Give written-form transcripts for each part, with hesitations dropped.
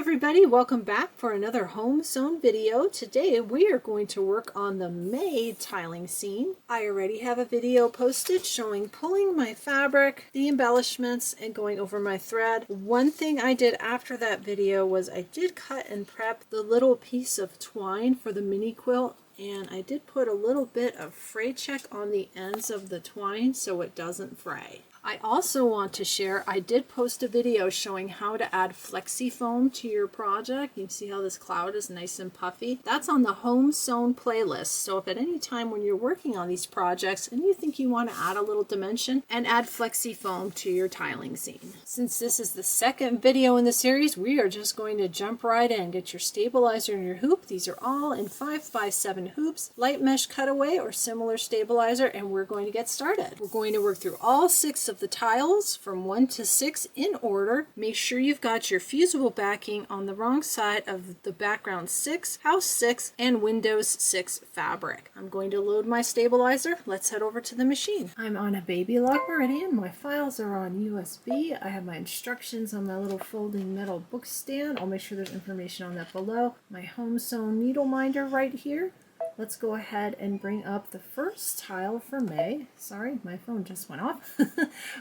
everybody, welcome back for another home sewn video. Today we are going to work on the May tiling scene. I already have a video posted showing pulling my fabric, the embellishments, and going over my thread. One thing I did after that video was I did cut and prep the little piece of twine for the mini quilt, and I did put a little bit of fray check on the ends of the twine so it doesn't fray. I also want to share, I did post a video showing how to add Flexi Foam to your project. You can see how this cloud is nice and puffy. That's on the Home Sewn playlist. So if at any time when you're working on these projects and you think you want to add a little dimension, and add Flexi Foam to your tiling scene. Since this is the second video in the series, we are just going to jump right in. Get your stabilizer and your hoop. These are all in 5x7 hoops, light mesh cutaway or similar stabilizer, and we're going to get started. We're going to work through all 6 of the tiles from 1 to 6 in order. Make sure you've got your fusible backing on the wrong side of the background 6, house 6, and windows 6 fabric. I'm going to load my stabilizer. Let's head over to the machine. I'm on a baby lock meridian. My files are on USB. I have my instructions on my little folding metal book stand. I'll make sure there's information on that below. My home sewn needle minder right here. Let's go ahead and bring up the first tile for May. Sorry, my phone just went off.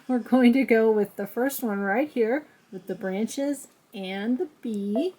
We're going to go with the first one right here with the branches and the bee.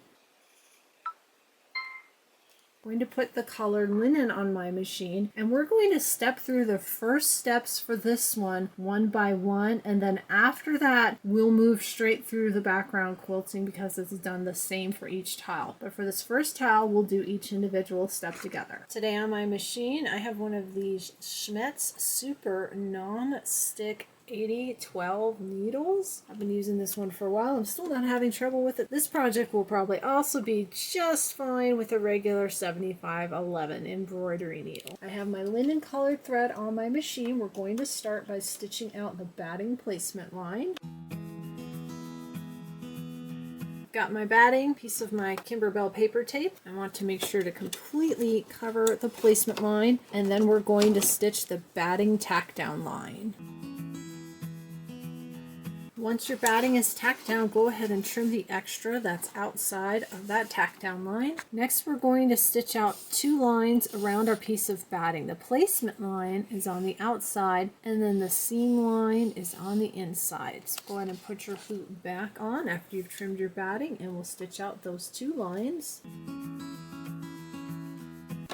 I'm going to put the colored linen on my machine, and we're going to step through the first steps for this one by one, and then after that we'll move straight through the background quilting because it's done the same for each tile. But for this first tile we'll do each individual step together. Today on my machine I have one of these Schmetz Super Non-Stick 8012 needles. I've been using this one for a while. I'm still not having trouble with it. This project will probably also be just fine with a regular 7511 embroidery needle. I have my linen colored thread on my machine. We're going to start by stitching out the batting placement line. Got my batting, piece of my Kimberbell paper tape. I want to make sure to completely cover the placement line, and then we're going to stitch the batting tack down line. Once your batting is tacked down, go ahead and trim the extra that's outside of that tack down line. Next, we're going to stitch out 2 lines around our piece of batting. The placement line is on the outside, and then the seam line is on the inside. So go ahead and put your hoop back on after you've trimmed your batting, and we'll stitch out those 2 lines.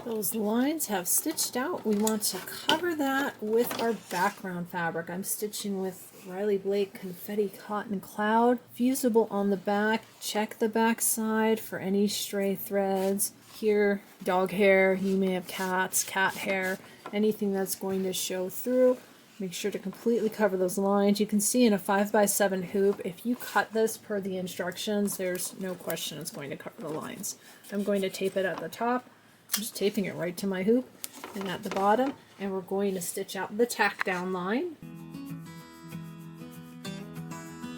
Those lines have stitched out. We want to cover that with our background fabric. I'm stitching with Riley Blake Confetti Cotton Cloud. Fusible on the back. Check the back side for any stray threads. Here, dog hair. You may have cats, cat hair, anything that's going to show through. Make sure to completely cover those lines. You can see in a 5x7 hoop, if you cut this per the instructions, there's no question it's going to cover the lines. I'm going to tape it at the top. I'm just taping it right to my hoop and at the bottom, and we're going to stitch out the tack down line.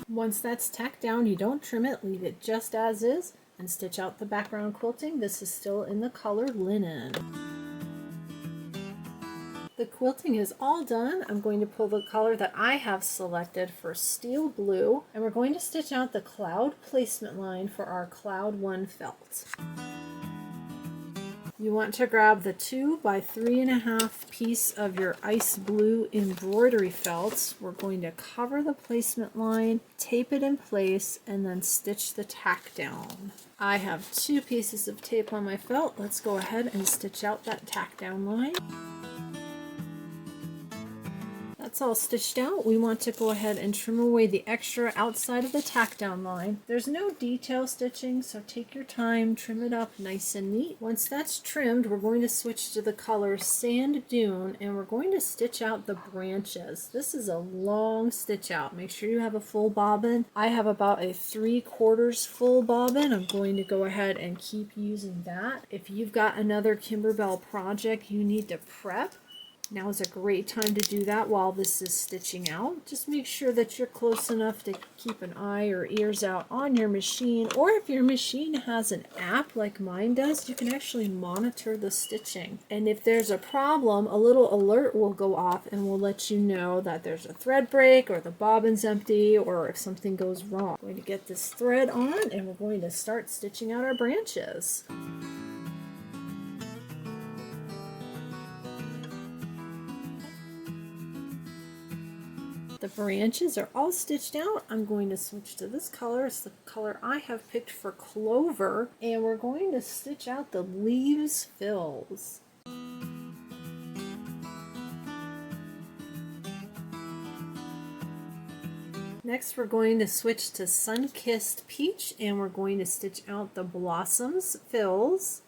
Once that's tacked down, you don't trim it, leave it just as is, and stitch out the background quilting. This is still in the colored linen. The quilting is all done. I'm going to pull the color that I have selected for steel blue, and we're going to stitch out the cloud placement line for our cloud 1 felt. You want to grab the 2 by 3.5 piece of your ice blue embroidery felts. We're going to cover the placement line, tape it in place, and then stitch the tack down. I have 2 pieces of tape on my felt. Let's go ahead and stitch out that tack down line. That's all stitched out. We want to go ahead and trim away the extra outside of the tack down line. There's no detail stitching, so take your time, trim it up nice and neat. Once that's trimmed, we're going to switch to the color Sand Dune, and we're going to stitch out the branches. This is a long stitch out. Make sure you have a full bobbin. I have about a 3/4 full bobbin. I'm going to go ahead and keep using that. If you've got another Kimberbell project you need to prep, Now is a great time to do that while this is stitching out. Just make sure that you're close enough to keep an eye or ears out on your machine, or if your machine has an app like mine does, you can actually monitor the stitching. And if there's a problem, a little alert will go off and will let you know that there's a thread break or the bobbin's empty or if something goes wrong. We're going to get this thread on and we're going to start stitching out our branches. The branches are all stitched out. I'm going to switch to this color. It's the color I have picked for clover, and we're going to stitch out the leaves fills. Next we're going to switch to Sun-Kissed Peach, and we're going to stitch out the blossoms fills.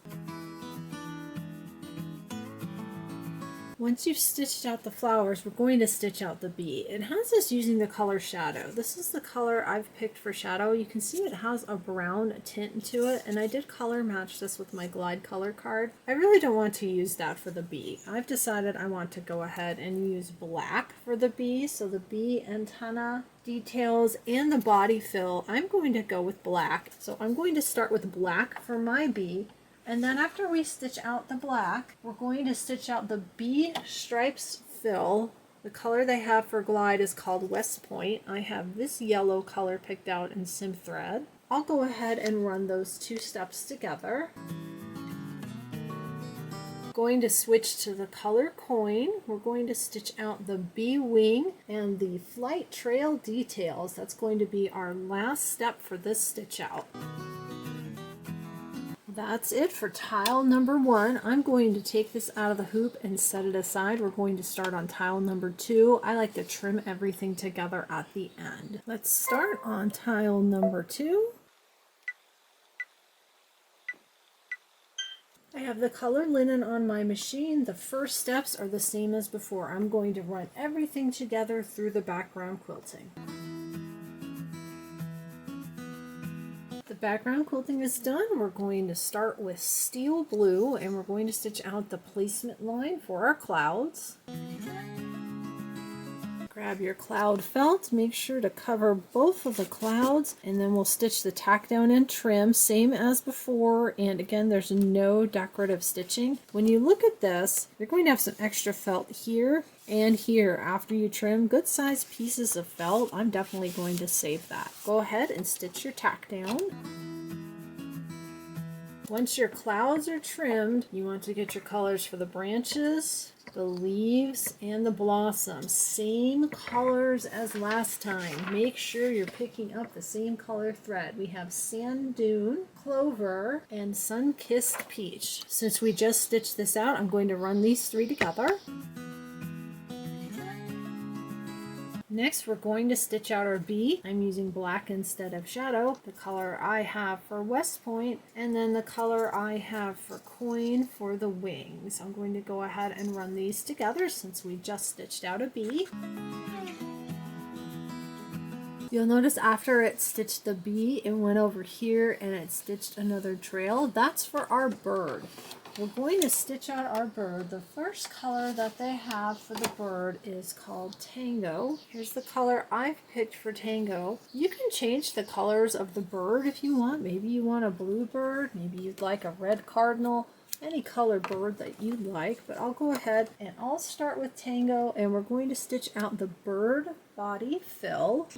Once you've stitched out the flowers, we're going to stitch out the bee. It has us using the color Shadow. This is the color I've picked for Shadow. You can see it has a brown tint to it, and I did color match this with my Glide color card. I really don't want to use that for the bee. I've decided I want to go ahead and use black for the bee. So the bee antenna details and the body fill, I'm going to go with black. So I'm going to start with black for my bee. And then after we stitch out the black, we're going to stitch out the bee stripes fill. The color they have for Glide is called West Point. I have this yellow color picked out in Sim Thread. I'll go ahead and run those two steps together. Going to switch to the color Coin. We're going to stitch out the bee wing and the flight trail details. That's going to be our last step for this stitch out. That's it for tile number 1. I'm going to take this out of the hoop and set it aside. We're going to start on tile number 2. I like to trim everything together at the end. Let's start on tile number 2. I have the color linen on my machine. The first steps are the same as before. I'm going to run everything together through the background quilting. The background quilting is done. We're going to start with steel blue and we're going to stitch out the placement line for our clouds. Grab your cloud felt, make sure to cover both of the clouds, and then we'll stitch the tack down and trim, same as before, and again there's no decorative stitching. When you look at this, you're going to have some extra felt here and here after you trim. Good sized pieces of felt. I'm definitely going to save that. Go ahead and stitch your tack down. Once your clouds are trimmed, you want to get your colors for the branches, the leaves, and the blossoms. Same colors as last time. Make sure you're picking up the same color thread. We have Sand Dune, Clover, and Sun-Kissed Peach. Since we just stitched this out, I'm going to run these 3 together. Next, we're going to stitch out our bee. I'm using black instead of Shadow, the color I have for West Point, and then the color I have for Coin for the wings. I'm going to go ahead and run these together since we just stitched out a bee. You'll notice after it stitched the bee, it went over here and it stitched another trail. That's for our bird. We're going to stitch out our bird. The first color that they have for the bird is called Tango. Here's the color I've picked for Tango. You can change the colors of the bird if you want. Maybe you want a blue bird, maybe you'd like a red cardinal, any color bird that you like, but I'll go ahead and I'll start with Tango, and we're going to stitch out the bird body fill.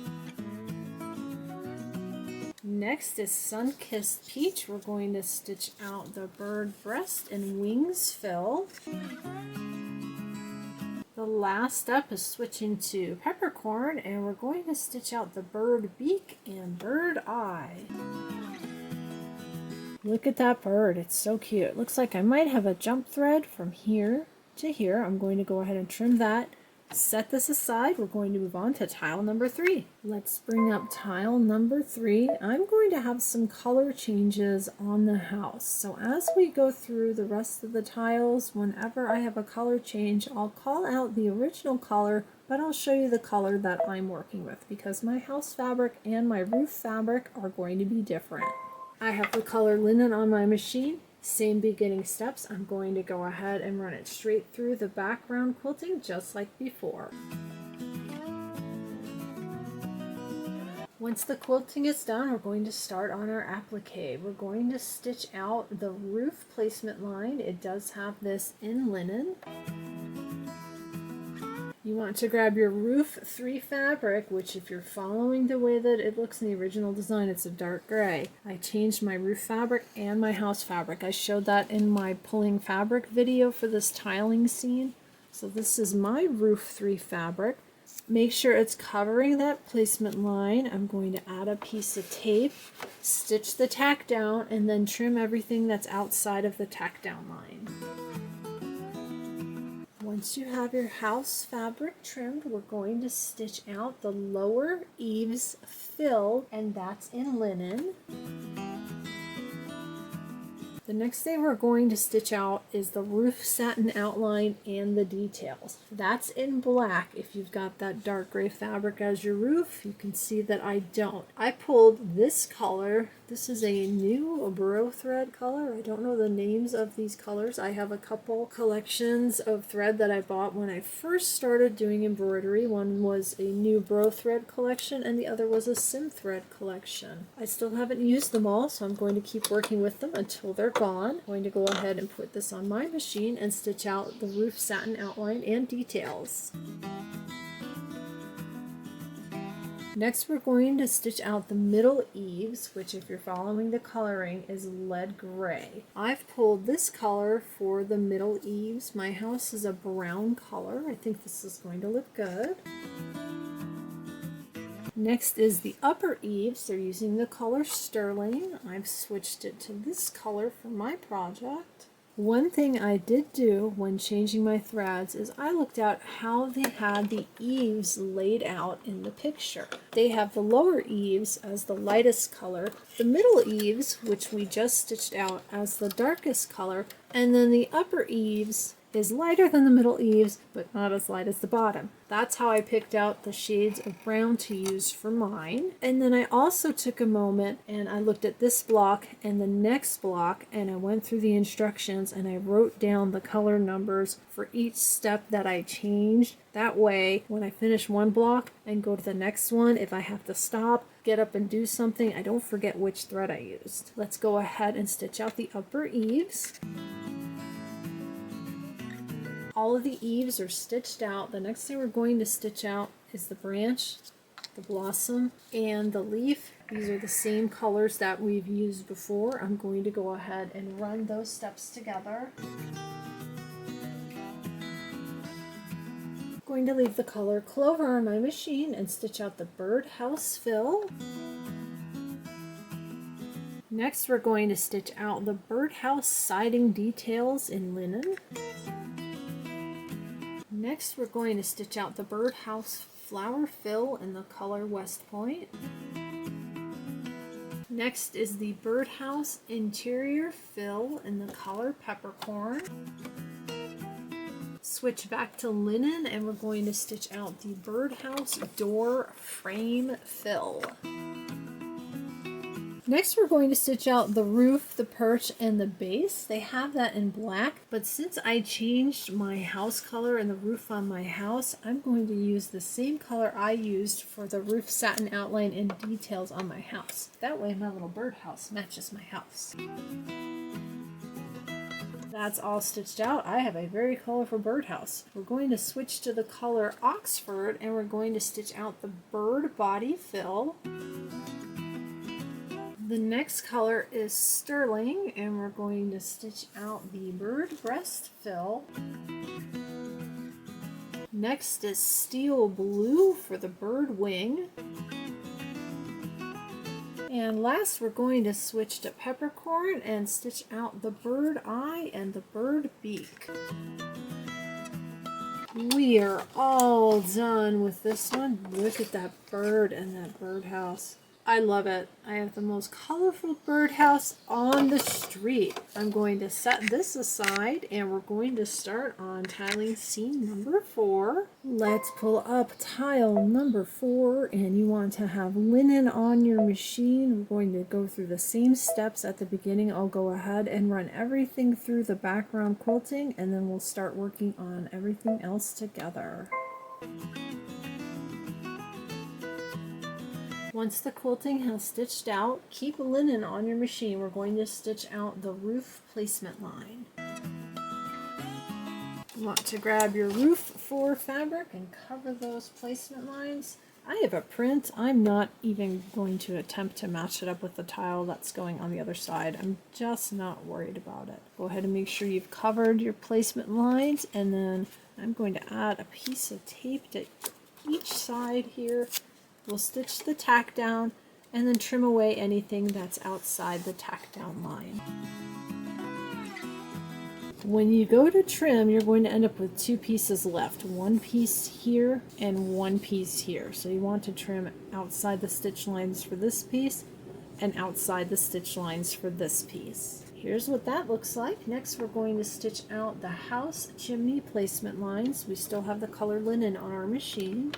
Next is Sun-Kissed Peach. We're going to stitch out the bird breast and wings fill. The last step is switching to Peppercorn, and we're going to stitch out the bird beak and bird eye. Look at that bird, it's so cute. Looks like I might have a jump thread from here to here. I'm going to go ahead and trim that. Set this aside. We're going to move on to tile number 3. Let's bring up tile number 3. I'm going to have some color changes on the house. So as we go through the rest of the tiles, whenever I have a color change, I'll call out the original color, but I'll show you the color that I'm working with because my house fabric and my roof fabric are going to be different. I have the color linen on my machine. Same beginning steps. I'm going to go ahead and run it straight through the background quilting just like before. Once the quilting is done, we're going to start on our applique. We're going to stitch out the roof placement line. It does have this in linen. You want to grab your roof 3 fabric, which if you're following the way that it looks in the original design, it's a dark gray. I changed my roof fabric and my house fabric. I showed that in my pulling fabric video for this tiling scene. So this is my roof 3 fabric. Make sure it's covering that placement line. I'm going to add a piece of tape, stitch the tack down, and then trim everything that's outside of the tack down line. Once you have your house fabric trimmed, we're going to stitch out the lower eaves fill, and that's in linen. The next thing we're going to stitch out is the roof satin outline and the details. That's in black. If you've got that dark gray fabric as your roof, you can see that I don't. I pulled this color. This is a new burrow thread color. I don't know the names of these colors. I have a couple collections of thread that I bought when I first started doing embroidery. One was a new burrow thread collection and the other was a sim thread collection. I still haven't used them all, so I'm going to keep working with them until they're gone. I'm going to go ahead and put this on my machine and stitch out the roof satin outline and details. Next we're going to stitch out the middle eaves, which if you're following the coloring is lead gray. I've pulled this color for the middle eaves. My house is a brown color. I think this is going to look good. Next is the upper eaves. They're using the color Sterling. I've switched it to this color for my project. One thing I did do when changing my threads is I looked at how they had the eaves laid out in the picture. They have the lower eaves as the lightest color, the middle eaves, which we just stitched out, as the darkest color, and then the upper eaves is lighter than the middle eaves, but not as light as the bottom. That's how I picked out the shades of brown to use for mine. And then I also took a moment and I looked at this block and the next block, and I went through the instructions and I wrote down the color numbers for each step that I changed. That way, when I finish one block and go to the next one, if I have to stop, get up and do something, I don't forget which thread I used. Let's go ahead and stitch out the upper eaves. All of the eaves are stitched out. The next thing we're going to stitch out is the branch, the blossom, and the leaf. These are the same colors that we've used before. I'm going to go ahead and run those steps together. I'm going to leave the color Clover on my machine and stitch out the birdhouse fill. Next we're going to stitch out the birdhouse siding details in linen. Next we're going to stitch out the birdhouse flower fill in the color West Point. Next is the birdhouse interior fill in the color Peppercorn. Switch back to linen and we're going to stitch out the birdhouse door frame fill. Next we're going to stitch out the roof, the perch, and the base. They have that in black, but since I changed my house color and the roof on my house, I'm going to use the same color I used for the roof satin outline and details on my house. That way my little birdhouse matches my house. That's all stitched out. I have a very colorful birdhouse. We're going to switch to the color Oxford and we're going to stitch out the bird body fill. The next color is Sterling, and we're going to stitch out the bird breast fill. Next is Steel Blue for the bird wing. And last we're going to switch to Peppercorn and stitch out the bird eye and the bird beak. We are all done with this one. Look at that bird and that birdhouse. I love it. I have the most colorful birdhouse on the street. I'm going to set this aside and we're going to start on tiling scene number 4. Let's pull up tile number 4, and you want to have linen on your machine. We're going to go through the same steps at the beginning. I'll go ahead and run everything through the background quilting, and then we'll start working on everything else together. Once the quilting has stitched out, keep linen on your machine. We're going to stitch out the roof placement line. You want to grab your roof for fabric and cover those placement lines. I have a print. I'm not even going to attempt to match it up with the tile that's going on the other side. I'm just not worried about it. Go ahead and make sure you've covered your placement lines, and then I'm going to add a piece of tape to each side here. We'll stitch the tack down and then trim away anything that's outside the tack down line. When you go to trim, you're going to end up with 2 pieces left. One piece here and one piece here. So you want to trim outside the stitch lines for this piece and outside the stitch lines for this piece. Here's what that looks like. Next, we're going to stitch out the house chimney placement lines. We still have the color linen on our machine.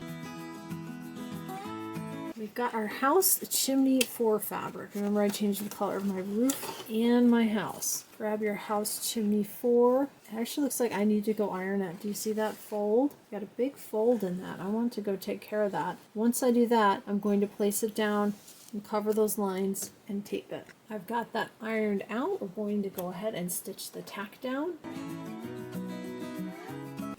We've got our house chimney for fabric. Remember, I changed the color of my roof and my house. Grab your house chimney 4. It actually looks like I need to go iron it. Do you see that fold? Got a big fold in that. I want to go take care of that. Once I do that, I'm going to place it down and cover those lines and tape it. I've got that ironed out. We're going to go ahead and stitch the tack down.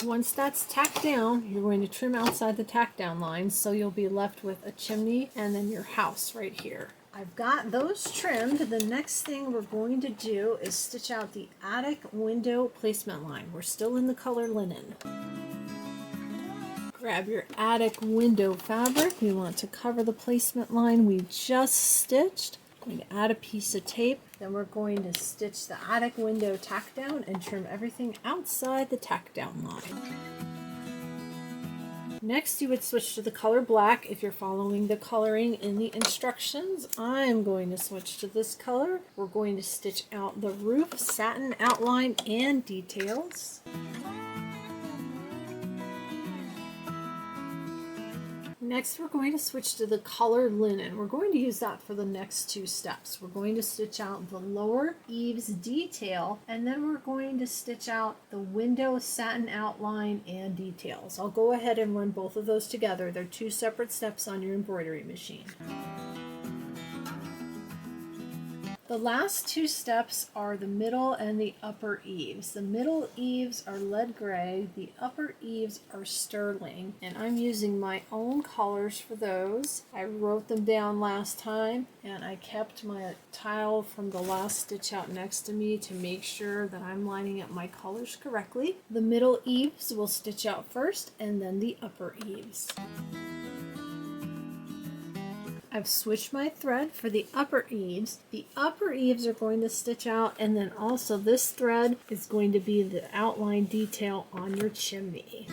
Once that's tacked down, you're going to trim outside the tack down lines, so you'll be left with a chimney and then your house right here. I've got those trimmed. The next thing we're going to do is stitch out the attic window placement line. We're still in the color linen. Grab your attic window fabric. We want to cover the placement line we just stitched. Going to add a piece of tape, then we're going to stitch the attic window tack down and trim everything outside the tack down line. Next, you would switch to the color black if you're following the coloring in the instructions. I'm going to switch to this color. We're going to stitch out the roof satin outline and details. Next, we're going to switch to the color linen. We're going to use that for the next 2 steps. We're going to stitch out the lower eaves detail, and then we're going to stitch out the window satin outline and details. I'll go ahead and run both of those together. They're 2 separate steps on your embroidery machine. The last 2 steps are the middle and the upper eaves. The middle eaves are lead gray, the upper eaves are sterling, and I'm using my own colors for those. I wrote them down last time, and I kept my tile from the last stitch out next to me to make sure that I'm lining up my colors correctly. The middle eaves will stitch out first, and then the upper eaves. I've switched my thread for the upper eaves. The upper eaves are going to stitch out, and then also this thread is going to be the outline detail on your chimney.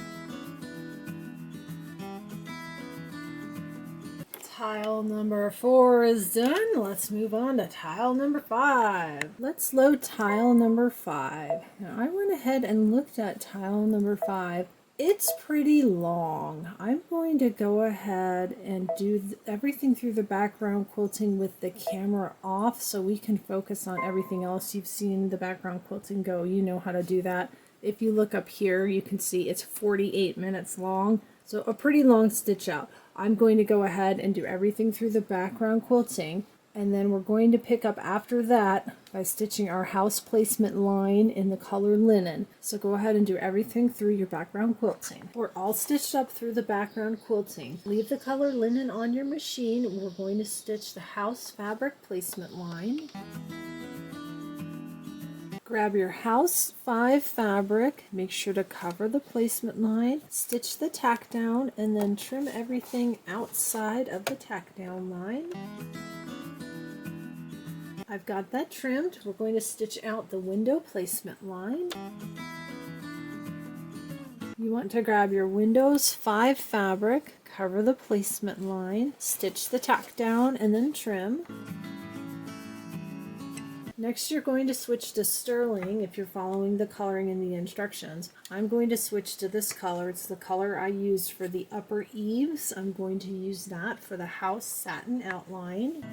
Tile number 4 is done. Let's move on to tile number 5. Let's load tile number 5. Now, I went ahead and looked at tile number 5. It's pretty long. I'm going to go ahead and do everything through the background quilting with the camera off so we can focus on everything else. You've seen the background quilting go. You know how to do that. If you look up here, you can see it's 48 minutes long. So a pretty long stitch out. I'm going to go ahead and do everything through the background quilting. And then we're going to pick up after that by stitching our house placement line in the color linen. So go ahead and do everything through your background quilting. We're all stitched up through the background quilting. Leave the color linen on your machine. We're going to stitch the house fabric placement line. Grab your house 5 fabric, make sure to cover the placement line, stitch the tack down, and then trim everything outside of the tack down line. I've got that trimmed. We're going to stitch out the window placement line. You want to grab your Windows 5 fabric, cover the placement line, stitch the tack down, and then trim. Next, you're going to switch to sterling if you're following the coloring in the instructions. I'm going to switch to this color. It's the color I used for the upper eaves. I'm going to use that for the house satin outline.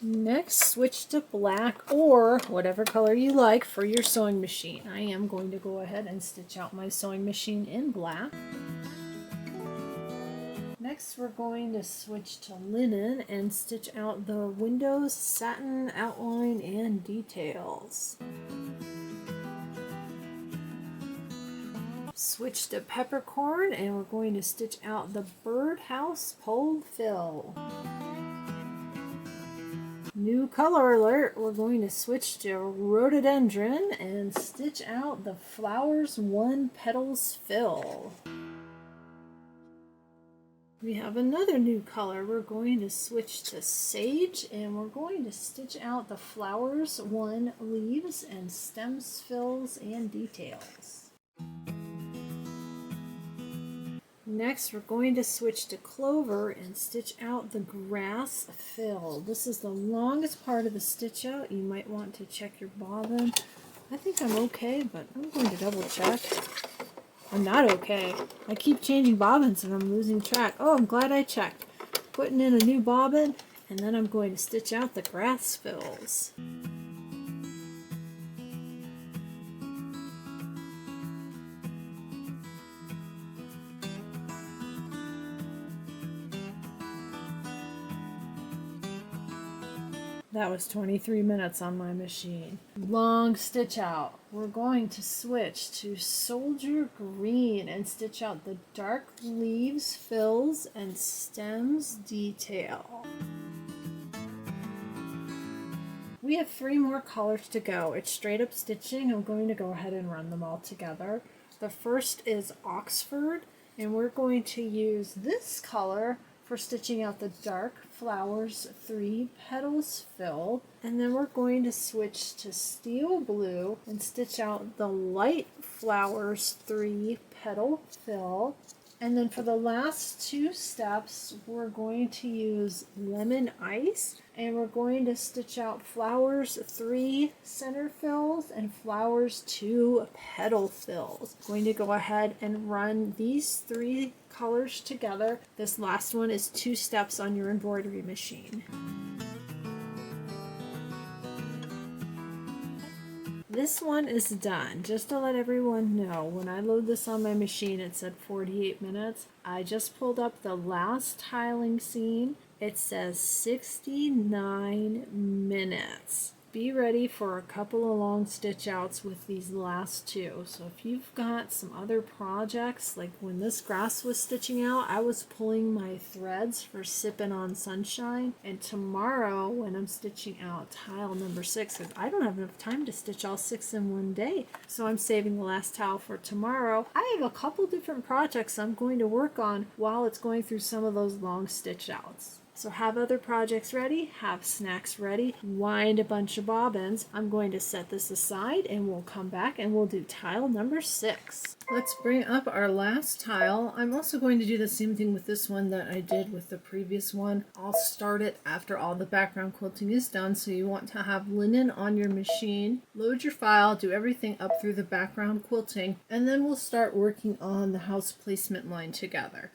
Next, switch to black or whatever color you like for your sewing machine. I am going to go ahead and stitch out my sewing machine in black. Next, we're going to switch to linen and stitch out the windows, satin outline, and details. Switch to peppercorn and we're going to stitch out the birdhouse pole fill. New color alert, we're going to switch to rhododendron and stitch out the flowers 1 petals fill. We have another new color. We're going to switch to sage and we're going to stitch out the flowers 1 leaves and stems fills and details. Next, we're going to switch to clover and stitch out the grass fill. This is the longest part of the stitch out. You might want to check your bobbin. I think I'm okay, but I'm going to double check. I'm not okay. I keep changing bobbins and I'm losing track. Oh, I'm glad I checked. Putting in a new bobbin, and then I'm going to stitch out the grass fills. That was 23 minutes on my machine. Long stitch out. We're going to switch to soldier green and stitch out the dark leaves, fills, and stems detail. We have 3 more colors to go. It's straight up stitching. I'm going to go ahead and run them all together. The first is Oxford, and we're going to use this color for stitching out the dark flowers 3 petals fill, and then we're going to switch to steel blue and stitch out the light flowers 3 petal fill, and then for the last 2 steps we're going to use lemon ice and we're going to stitch out flowers 3 center fills and flowers 2 petal fills. I'm going to go ahead and run these 3 colors together. This last one is 2 steps on your embroidery machine. This one is done. Just to let everyone know, when I load this on my machine it said 48 minutes. I just pulled up the last tiling scene. It says 69 minutes. Be ready for a couple of long stitch outs with these last 2. So if you've got some other projects, like when this grass was stitching out, I was pulling my threads for Sippin' on Sunshine. And tomorrow when I'm stitching out tile number 6, because I don't have enough time to stitch all 6 in one day, so I'm saving the last tile for tomorrow. I have a couple different projects I'm going to work on while it's going through some of those long stitch outs. So have other projects ready, have snacks ready, wind a bunch of bobbins. I'm going to set this aside and we'll come back and we'll do tile number 6. Let's bring up our last tile. I'm also going to do the same thing with this one that I did with the previous one. I'll start it after all the background quilting is done, so you want to have linen on your machine. Load your file, do everything up through the background quilting, and then we'll start working on the house placement line together.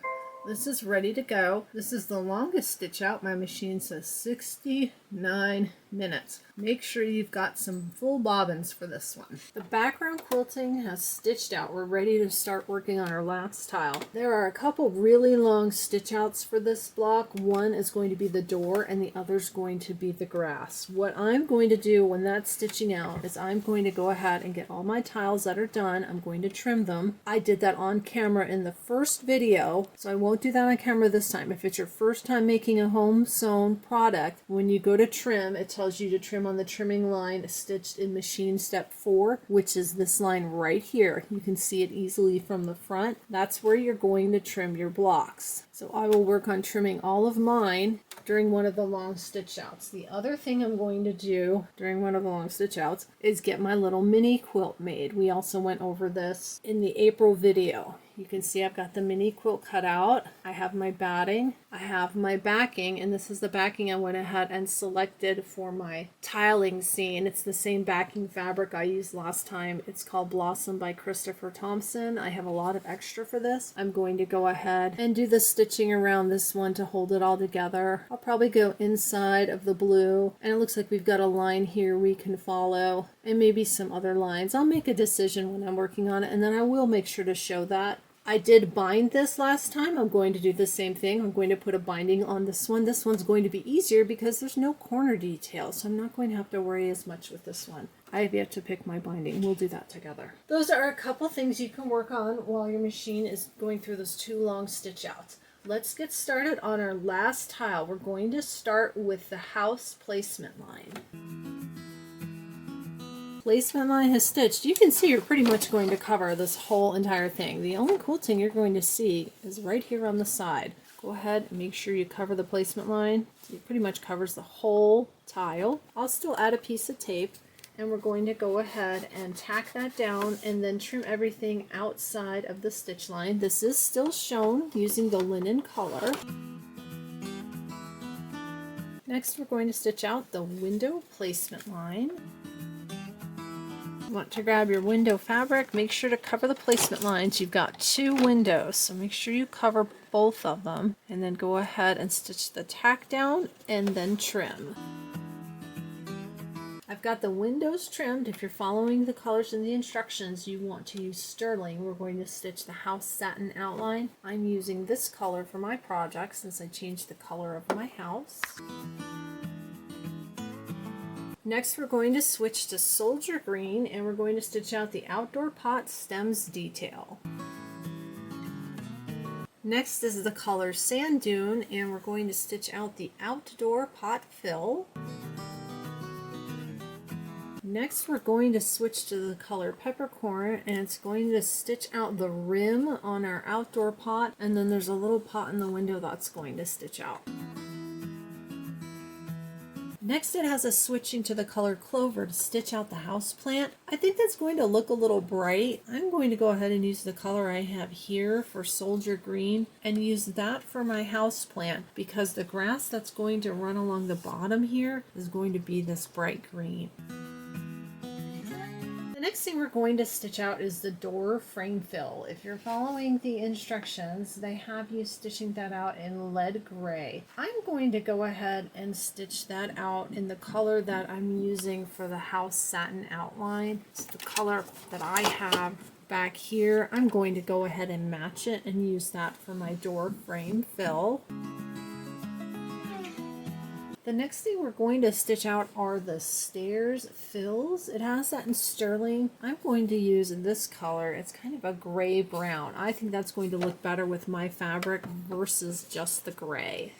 This is ready to go. This is the longest stitch out. My machine says 69 minutes. Make sure you've got some full bobbins for this one. The background quilting has stitched out. We're ready to start working on our last tile. There are a couple really long stitch outs for this block. One is going to be the door and the other is going to be the grass. What I'm going to do when that's stitching out is I'm going to go ahead and get all my tiles that are done. I'm going to trim them. I did that on camera in the first video, so I won't won't do that on camera this time. If it's your first time making a home sewn product, when you go to trim, it tells you to trim on the trimming line stitched in machine step 4, which is this line right here. You can see it easily from the front. That's where you're going to trim your blocks. So I will work on trimming all of mine during one of the long stitch outs. The other thing I'm going to do during one of the long stitch outs is get my little mini quilt made. We also went over this in the April video. You can see I've got the mini quilt cut out. I have my batting. I have my backing, and this is the backing I went ahead and selected for my tiling scene. It's the same backing fabric I used last time. It's called Blossom by Christopher Thompson. I have a lot of extra for this. I'm going to go ahead and do the stitching around this one to hold it all together. I'll probably go inside of the blue, and it looks like we've got a line here we can follow, and maybe some other lines. I'll make a decision when I'm working on it, and then I will make sure to show that. I did bind this last time. I'm going to do the same thing. I'm going to put a binding on this one. This one's going to be easier because there's no corner detail, so I'm not going to have to worry as much with this one. I have yet to pick my binding. We'll do that together. Those are a couple things you can work on while your machine is going through those 2 long stitch outs. Let's get started on our last tile. We're going to start with the house placement line. Placement line has stitched. You can see you're pretty much going to cover this whole entire thing. The only quilting you're going to see is right here on the side. Go ahead and make sure you cover the placement line. So it pretty much covers the whole tile. I'll still add a piece of tape, and we're going to go ahead and tack that down and then trim everything outside of the stitch line. This is still shown using the linen color. Next, we're going to stitch out the window placement line. You want to grab your window fabric, make sure to cover the placement lines. You've got 2 windows, so make sure you cover both of them, and then go ahead and stitch the tack down and then trim. I've got the windows trimmed. If you're following the colors in the instructions, you want to use sterling. We're going to stitch the house satin outline. I'm using this color for my project since I changed the color of my house. Next, we're going to switch to soldier green, and we're going to stitch out the outdoor pot stems detail. Next is the color sand dune, and we're going to stitch out the outdoor pot fill. Next, we're going to switch to the color peppercorn, and it's going to stitch out the rim on our outdoor pot, and then there's a little pot in the window that's going to stitch out. Next, it has us switching to the color clover to stitch out the house plant. I think that's going to look a little bright. I'm going to go ahead and use the color I have here for soldier green and use that for my house plant because the grass that's going to run along the bottom here is going to be this bright green. The next thing we're going to stitch out is the door frame fill. If you're following the instructions, they have you stitching that out in lead gray. I'm going to go ahead and stitch that out in the color that I'm using for the house satin outline. It's the color that I have back here. I'm going to go ahead and match it and use that for my door frame fill. The next thing we're going to stitch out are the stairs fills. It has that in sterling. I'm going to use this color. It's kind of a gray brown. I think that's going to look better with my fabric versus just the gray.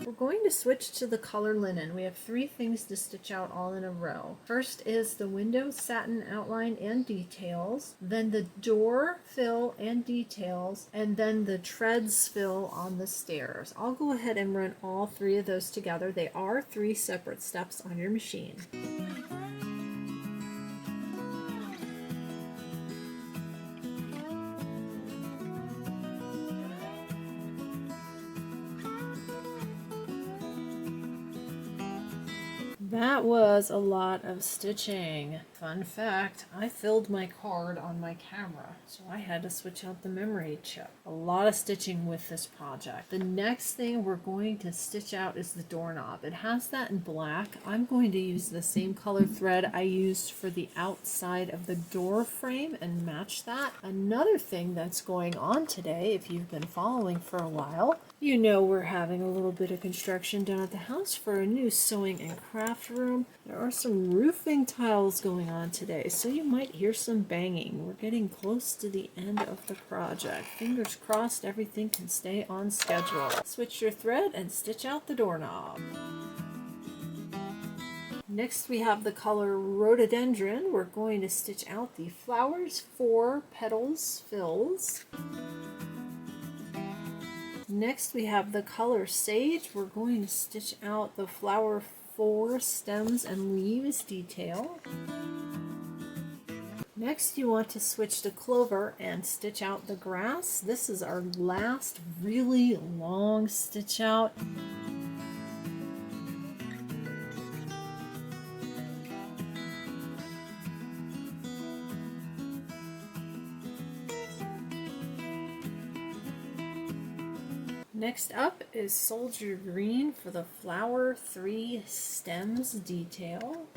We're going to switch to the color linen. We have 3 things to stitch out all in a row. First is the window satin outline and details, then the door fill and details, and then the treads fill on the stairs. I'll go ahead and run all 3 of those together. They are 3 separate steps on your machine. That was a lot of stitching. Fun fact, I filled my card on my camera, so I had to switch out the memory chip. A lot of stitching with this project. The next thing we're going to stitch out is the doorknob. It has that in black. I'm going to use the same color thread I used for the outside of the door frame and match that. Another thing that's going on today, if you've been following for a while, you know we're having a little bit of construction down at the house for a new sewing and craft room. There are some roofing tiles going going on today, so you might hear some banging. We're getting close to the end of the project. Fingers crossed everything can stay on schedule. Switch your thread and stitch out the doorknob. Next we have the color Rhododendron. We're going to stitch out the flowers 4 petals fills. Next we have the color Sage. We're going to stitch out the flower 4 stems and leaves detail. Next you want to switch to Clover and stitch out the grass. This is our last really long stitch out. Next up is Soldier Green for the flower 3 stems detail.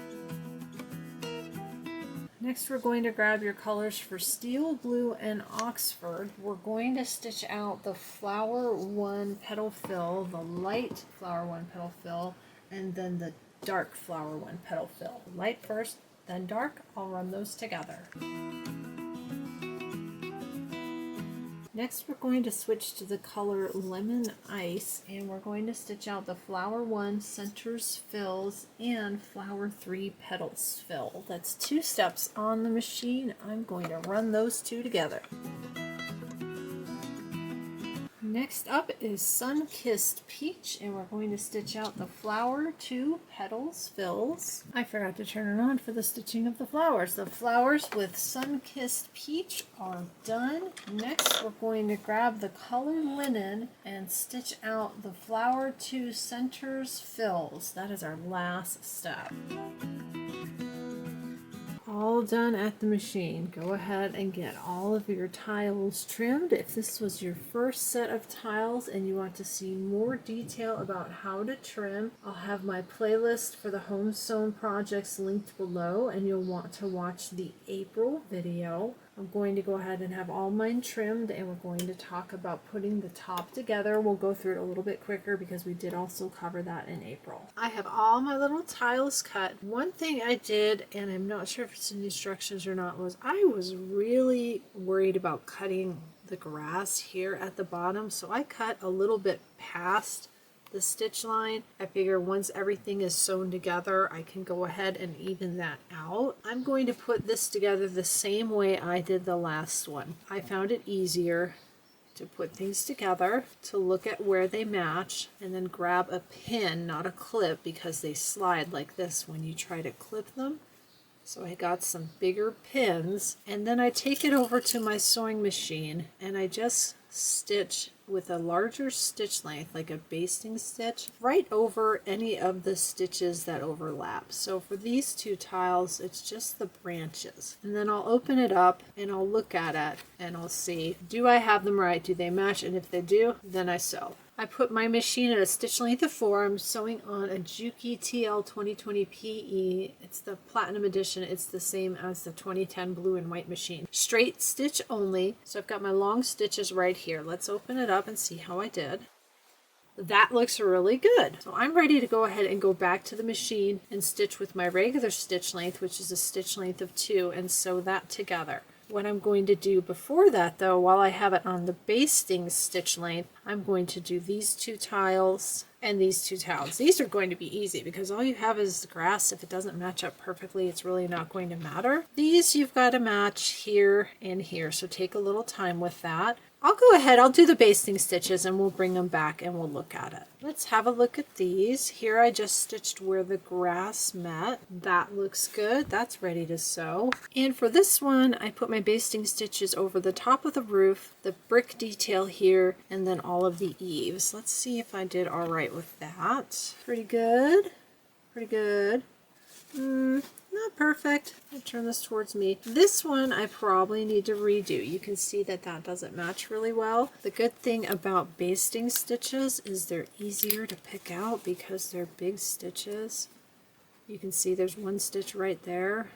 Next we're going to grab your colors for Steel Blue and Oxford. We're going to stitch out the flower 1 petal fill, the light flower 1 petal fill, and then the dark flower 1 petal fill. Light first, then dark. I'll run those together. Next we're going to switch to the color Lemon Ice, and we're going to stitch out the flower 1 centers fills and flower 3 petals fill. That's 2 steps on the machine. I'm going to run those 2 together. Next up is Sun-Kissed Peach, and we're going to stitch out the flower 2 petals fills. I forgot to turn it on for the stitching of the flowers. The flowers with Sun-Kissed Peach are done. Next we're going to grab the color Linen and stitch out the flower 2 centers fills. That is our last step. All done at the machine. Go ahead and get all of your tiles trimmed. If this was your first set of tiles and you want to see more detail about how to trim, I'll have my playlist for the Home Sewn projects linked below, and you'll want to watch the April video. I'm going to go ahead and have all mine trimmed, and we're going to talk about putting the top together. We'll go through it a little bit quicker because we did also cover that in April. I have all my little tiles cut. One thing I did, and I'm not sure if it's in the instructions or not, was I was really worried about cutting the grass here at the bottom, so I cut a little bit past the stitch line. I figure once everything is sewn together, I can go ahead and even that out. I'm going to put this together the same way I did the last one. I found it easier to put things together, to look at where they match, and then grab a pin, not a clip, because they slide like this when you try to clip them. So I got some bigger pins, and then I take it over to my sewing machine and I just stitch with a larger stitch length, like a basting stitch, right over any of the stitches that overlap. So for these 2 tiles, it's just the branches. And then I'll open it up and I'll look at it and I'll see, do I have them right? Do they match? And if they do, then I sew. I put my machine at a stitch length of 4. I'm sewing on a Juki TL 2020 PE. It's the Platinum Edition. It's the same as the 2010 blue and white machine. Straight stitch only. So I've got my long stitches right here. Let's open it up and see how I did. That looks really good. So I'm ready to go ahead and go back to the machine and stitch with my regular stitch length, which is a stitch length of 2, and sew that together. What I'm going to do before that, though, while I have it on the basting stitch length, I'm going to do these 2 tiles and these 2 tiles. These are going to be easy because all you have is the grass. If it doesn't match up perfectly, it's really not going to matter. These you've got to match here and here, so take a little time with that. I'll go ahead, I'll do the basting stitches and we'll bring them back and we'll look at it. Let's have a look at these. Here I just stitched where the grass met. That looks good. That's ready to sew. And for this one, I put my basting stitches over the top of the roof, the brick detail here, and then all of the eaves. Let's see if I did all right with that. Pretty good. Pretty good. Not perfect. I'll turn this towards me. This one I probably need to redo. You can see that that doesn't match really well. The good thing about basting stitches is they're easier to pick out because they're big stitches. You can see there's one stitch right there,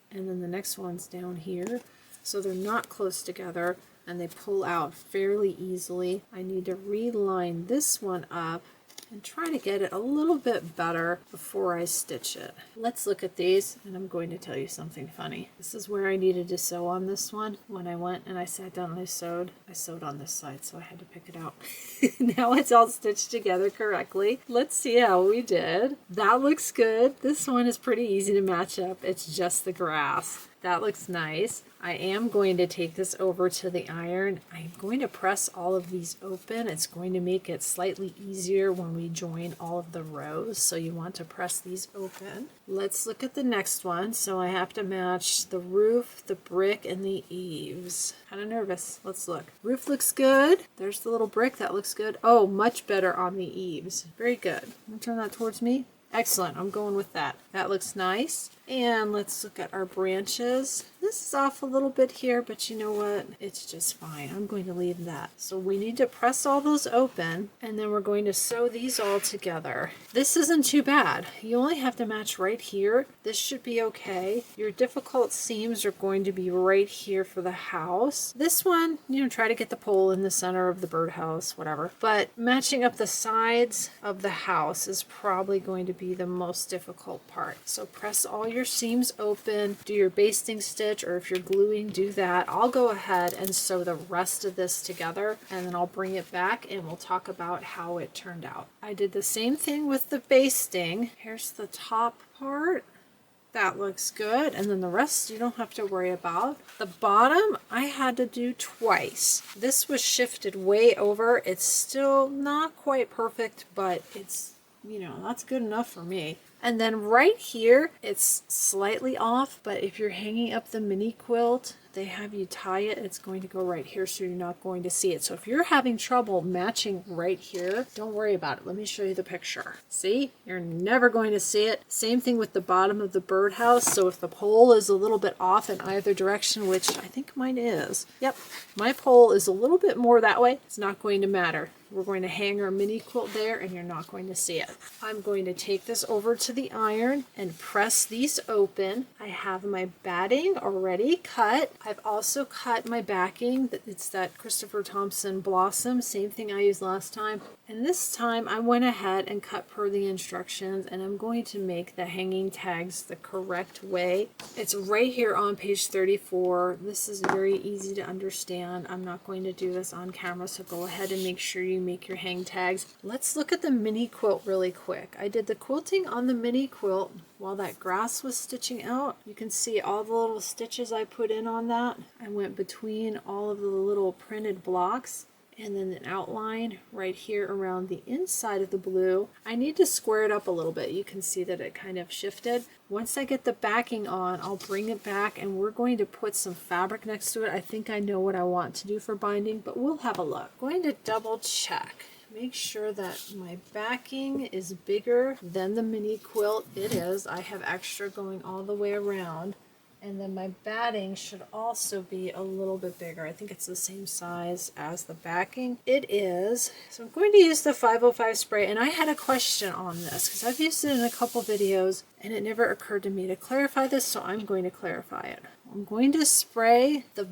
and then the next one's down here. So they're not close together and they pull out fairly easily. I need to reline this one up and try to get it a little bit better before I stitch it. Let's look at these, and I'm going to tell you something funny. This is where I needed to sew on this one. When I went and I sat down and I sewed on this side, so I had to pick it out. Now it's all stitched together correctly. Let's see how we did. That looks good. This one is pretty easy to match up. It's just the grass. That looks nice. I am going to take this over to the iron. I'm going to press all of these open. It's going to make it slightly easier when we join all of the rows. So you want to press these open. Let's look at the next one. So I have to match the roof, the brick, and the eaves. Kind of nervous. Let's look. Roof looks good. There's the little brick. That looks good. Oh, much better on the eaves. Very good. I'm gonna turn that towards me. Excellent. I'm going with that. That looks nice. And let's look at our branches. This is off a little bit here, but you know what? It's just fine. I'm going to leave that. So we need to press all those open, and then we're going to sew these all together. This isn't too bad. You only have to match right here. This should be okay. Your difficult seams are going to be right here for the house. This one, try to get the pole in the center of the birdhouse, whatever. But matching up the sides of the house is probably going to be the most difficult part. So press all your seams open, do your basting stitch, or if you're gluing, do that. I'll go ahead and sew the rest of this together, and then I'll bring it back and we'll talk about how it turned out. I did the same thing with the basting. Here's the top part. That looks good, and then the rest you don't have to worry about. The bottom I had to do twice. This was shifted way over. It's still not quite perfect, but it's, that's good enough for me. And then right here, it's slightly off, but if you're hanging up the mini quilt, they have you tie it. It's going to go right here, so you're not going to see it. So if you're having trouble matching right here, don't worry about it. Let me show you the picture. See? You're never going to see it. Same thing with the bottom of the birdhouse. So if the pole is a little bit off in either direction, which I think mine is. Yep, my pole is a little bit more that way. It's not going to matter. We're going to hang our mini quilt there, and you're not going to see it. I'm going to take this over to the iron and press these open. I have my batting already cut. I've also cut my backing. It's that Christopher Thompson Blossom, same thing I used last time. And this time I went ahead and cut per the instructions, and I'm going to make the hanging tags the correct way. It's right here on page 34. This is very easy to understand. I'm not going to do this on camera, so go ahead and make sure you make your hang tags. Let's look at the mini quilt really quick. I did the quilting on the mini quilt while that grass was stitching out. You can see all the little stitches I put in on that. I went between all of the little printed blocks, and then an outline right here around the inside of the blue. I need to square it up a little bit. You can see that it kind of shifted. Once I get the backing on, I'll bring it back, and we're going to put some fabric next to it. I think I know what I want to do for binding, but we'll have a look. I'm going to double check. Make sure that my backing is bigger than the mini quilt. It is. I have extra going all the way around. And then my batting should also be a little bit bigger. I think it's the same size as the backing. It is. So I'm going to use the 505 spray. And I had a question on this because I've used it in a couple videos and it never occurred to me to clarify this. So I'm going to clarify it. I'm going to spray the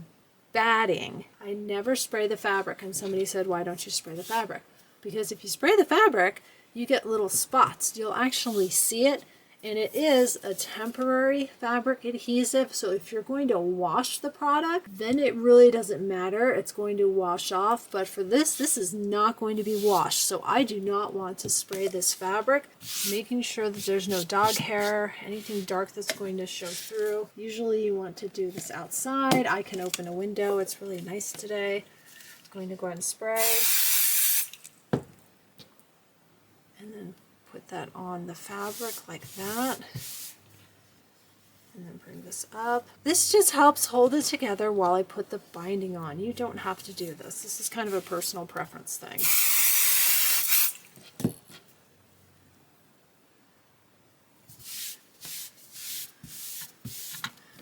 batting. I never spray the fabric. And somebody said, why don't you spray the fabric? Because if you spray the fabric, you get little spots. You'll actually see it. And it is a temporary fabric adhesive, so if you're going to wash the product, then it really doesn't matter. It's going to wash off, but for this is not going to be washed. So I do not want to spray this fabric, making sure that there's no dog hair, anything dark that's going to show through. Usually you want to do this outside. I can open a window. It's really nice today. I'm going to go ahead and spray. And then put that on the fabric like that, and then bring this up. This just helps hold it together while I put the binding on. You don't have to do this. This is kind of a personal preference thing.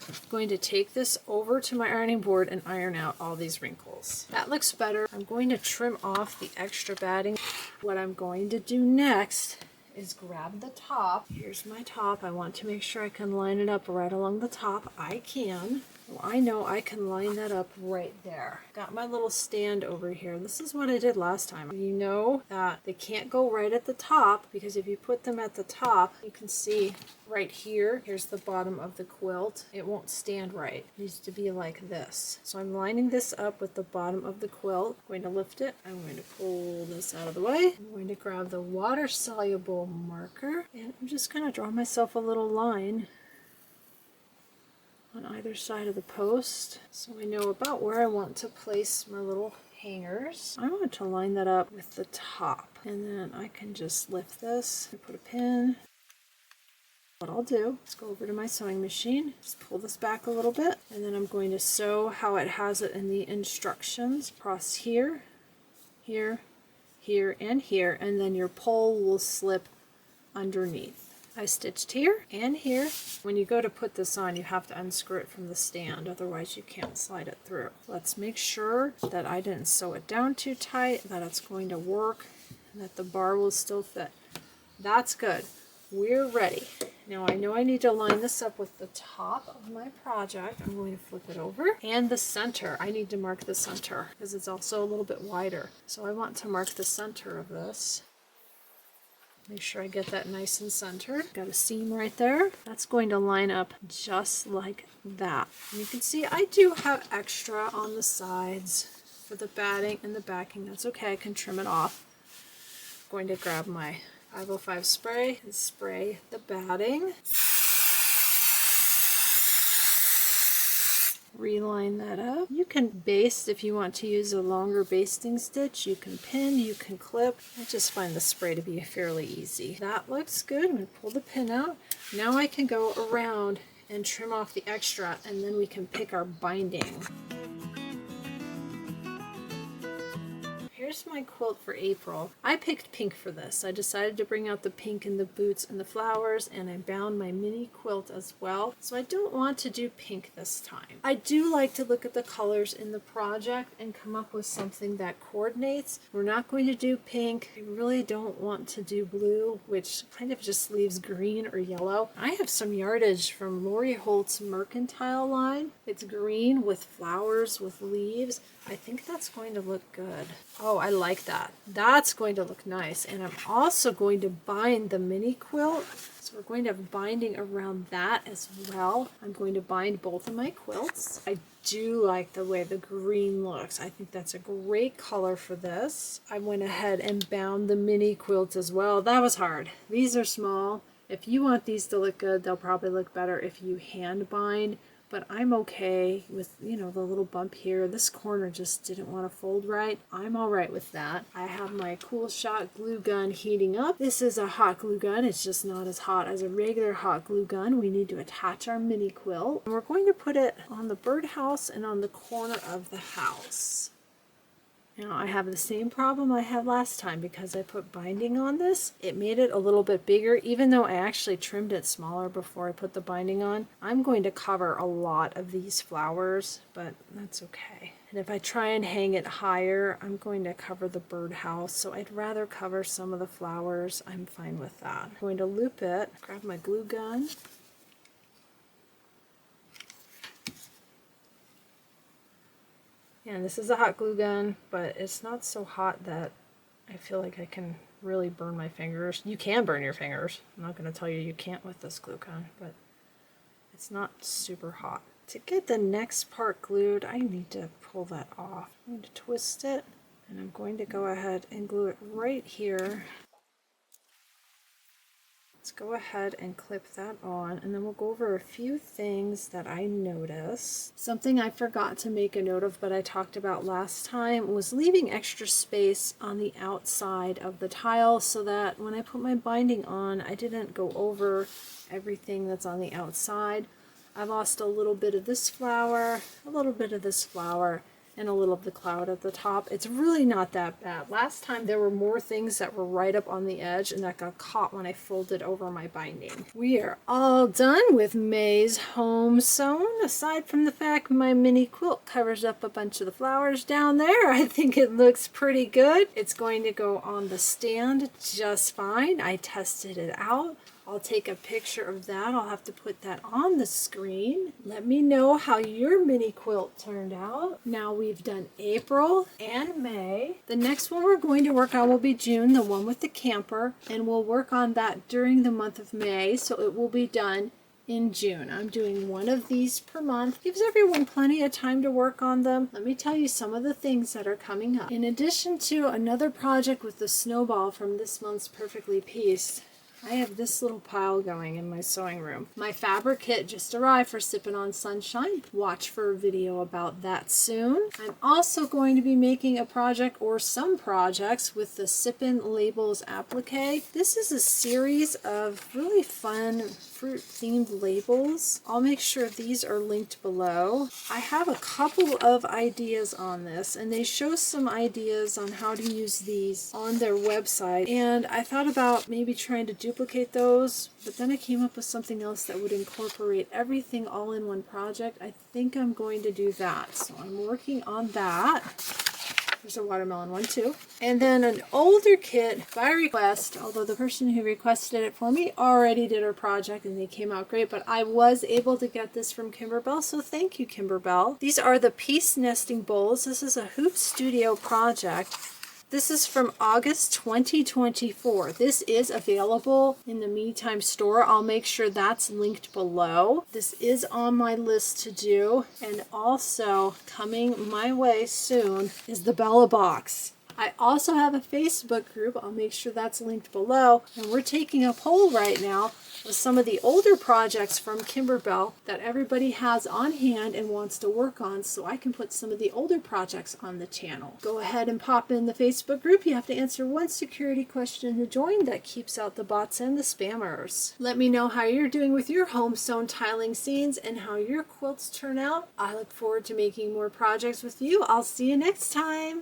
I'm going to take this over to my ironing board and iron out all these wrinkles. That looks better. I'm going to trim off the extra batting. What I'm going to do next is grab the top. Here's my top. I want to make sure I can line it up right along the top. I can. So I know I can line that up right there. Got my little stand over here. This is what I did last time. You know that they can't go right at the top, because if you put them at the top, you can see right here, here's the bottom of the quilt. It won't stand right. It needs to be like this. So I'm lining this up with the bottom of the quilt. I'm going to lift it. I'm going to pull this out of the way. I'm going to grab the water-soluble marker, and I'm just going to draw myself a little line on either side of the post, so I know about where I want to place my little hangers. I want to line that up with the top, and then I can just lift this and put a pin. What I'll do is go over to my sewing machine, just pull this back a little bit, and then I'm going to sew how it has it in the instructions across here, here, here, and here, and then your pole will slip underneath. I stitched here and here. When you go to put this on, you have to unscrew it from the stand, otherwise you can't slide it through. Let's make sure that I didn't sew it down too tight, that it's going to work, and that the bar will still fit. That's good. We're ready. Now I know I need to line this up with the top of my project. I'm going to flip it over. And the center. I need to mark the center because it's also a little bit wider. So I want to mark the center of this. Make sure I get that nice and centered. Got a seam right there. That's going to line up just like that. And you can see I do have extra on the sides for the batting and the backing. That's okay. I can trim it off. I'm going to grab my 505 spray and spray the batting. Reline that up. You can baste if you want to use a longer basting stitch. You can pin, you can clip. I just find the spray to be fairly easy. That looks good. I'm going to pull the pin out. Now I can go around and trim off the extra, and then we can pick our binding. Here's my quilt for April. I picked pink for this. I decided to bring out the pink in the boots and the flowers, and I bound my mini quilt as well. So I don't want to do pink this time. I do like to look at the colors in the project and come up with something that coordinates. We're not going to do pink. I really don't want to do blue, which kind of just leaves green or yellow. I have some yardage from Lori Holt's Mercantile line. It's green with flowers with leaves. I think that's going to look good. Oh, I like that. That's going to look nice. And I'm also going to bind the mini quilt. So we're going to have binding around that as well. I'm going to bind both of my quilts. I do like the way the green looks. I think that's a great color for this. I went ahead and bound the mini quilt as well. That was hard. These are small. If you want these to look good, they'll probably look better if you hand bind. But I'm okay with, you know, the little bump here. This corner just didn't want to fold right. I'm all right with that. I have my Cool Shot glue gun heating up. This is a hot glue gun. It's just not as hot as a regular hot glue gun. We need to attach our mini quilt. And we're going to put it on the birdhouse and on the corner of the house. Now I have the same problem I had last time because I put binding on this. It made it a little bit bigger, even though I actually trimmed it smaller before I put the binding on. I'm going to cover a lot of these flowers, but that's okay. And if I try and hang it higher, I'm going to cover the birdhouse, so I'd rather cover some of the flowers. I'm fine with that. I'm going to loop it, grab my glue gun. And this is a hot glue gun, but it's not so hot that I feel like I can really burn my fingers. You can burn your fingers. I'm not going to tell you you can't with this glue gun, but it's not super hot. To get the next part glued, I need to pull that off. I'm going to twist it, and I'm going to go ahead and glue it right here. Let's go ahead and clip that on, and then we'll go over a few things that I noticed. Something I forgot to make a note of, but I talked about last time, was leaving extra space on the outside of the tile so that when I put my binding on, I didn't go over everything that's on the outside. I lost a little bit of this flower, a little bit of this flower, and a little of the cloud at the top. It's really not that bad. Last time there were more things that were right up on the edge and that got caught when I folded over my binding. We are all done with May's Home Sewn. Aside from the fact my mini quilt covers up a bunch of the flowers down there, I think it looks pretty good. It's going to go on the stand just fine. I tested it out. I'll take a picture of that. I'll have to put that on the screen. Let me know how your mini quilt turned out. Now we've done April and May. The next one we're going to work on will be June, the one with the camper, and we'll work on that during the month of May, so it will be done in June. I'm doing one of these per month. Gives everyone plenty of time to work on them. Let me tell you some of the things that are coming up. In addition to another project with the snowball from this month's Perfectly Pieced, I have this little pile going in my sewing room. My fabric kit just arrived for Sippin' on Sunshine. Watch for a video about that soon. I'm also going to be making a project or some projects with the Sippin' Labels applique. This is a series of really fun fruit-themed labels. I'll make sure these are linked below. I have a couple of ideas on this, and they show some ideas on how to use these on their website, and I thought about maybe trying to duplicate those, but then I came up with something else that would incorporate everything all in one project. I think I'm going to do that, so I'm working on that. There's a watermelon one too. And then an older kit by request, although the person who requested it for me already did her project and they came out great, but I was able to get this from Kimberbell, so thank you, Kimberbell. These are the piece nesting bowls. This is a Hoop Studio project. This is from August 2024. This is available in the MeTime store. I'll make sure that's linked below. This is on my list to do. And also coming my way soon is the Bella box. I also have a Facebook group. I'll make sure that's linked below. And we're taking a poll right now with some of the older projects from Kimberbell that everybody has on hand and wants to work on, so I can put some of the older projects on the channel. Go ahead and pop in the Facebook group. You have to answer one security question to join. That keeps out the bots and the spammers. Let me know how you're doing with your home sewn tiling scenes and how your quilts turn out. I look forward to making more projects with you. I'll see you next time.